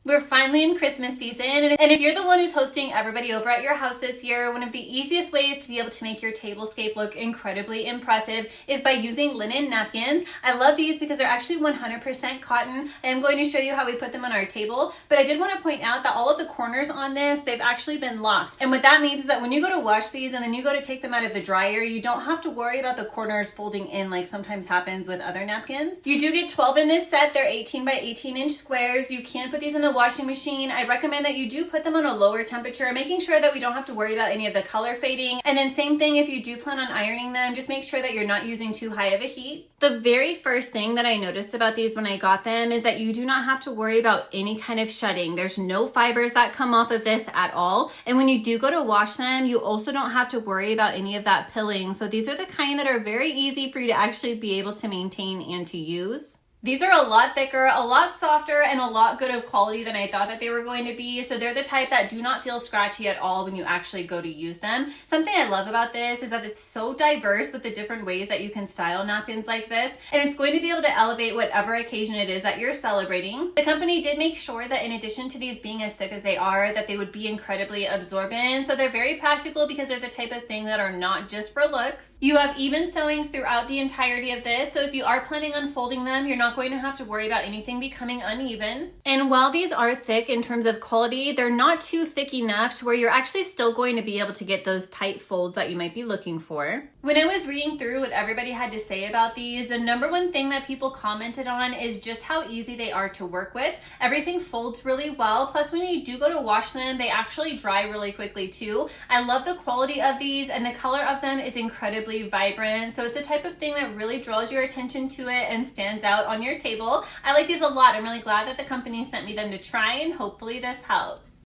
We're finally in Christmas season, and if you're the one who's hosting everybody over at your house this year, one of the easiest ways to be able to make your tablescape look incredibly impressive is by using linen napkins. I love these because they're actually 100% cotton. I am going to show you how we put them on our table, but I did want to point out that all of the corners on this, they've actually been locked. And what that means is that when you go to wash these and then you go to take them out of the dryer, you don't have to worry about the corners folding in like sometimes happens with other napkins. You do get 12 in this set. They're 18 by 18 inch squares. You can put these in the washing machine. I recommend that you do put them on a lower temperature, making sure that we don't have to worry about any of the color fading. And then same thing, if you do plan on ironing them, just make sure that you're not using too high of a heat. The very first thing that I noticed about these when I got them is that you do not have to worry about any kind of shedding. There's no fibers that come off of this at all. And when you do go to wash them, you also don't have to worry about any of that pilling. So these are the kind that are very easy for you to actually be able to maintain and to use. These are a lot thicker, a lot softer, and a lot good of quality than I thought that they were going to be. So they're the type that do not feel scratchy at all when you actually go to use them. Something I love about this is that it's so diverse with the different ways that you can style napkins like this, and it's going to be able to elevate whatever occasion it is that you're celebrating. The company did make sure that in addition to these being as thick as they are, that they would be incredibly absorbent. So they're very practical because they're the type of thing that are not just for looks. You have even sewing throughout the entirety of this. So if you are planning on folding them, you're not going to have to worry about anything becoming uneven. And while these are thick in terms of quality, they're not too thick enough to where you're actually still going to be able to get those tight folds that you might be looking for. When I was reading through what everybody had to say about these, the number one thing that people commented on is just how easy they are to work with. Everything folds really well. Plus, when you do go to wash them, they actually dry really quickly too. I love the quality of these, and the color of them is incredibly vibrant. So it's a type of thing that really draws your attention to it and stands out on your table. I like these a lot. I'm really glad that the company sent me them to try, and hopefully this helps.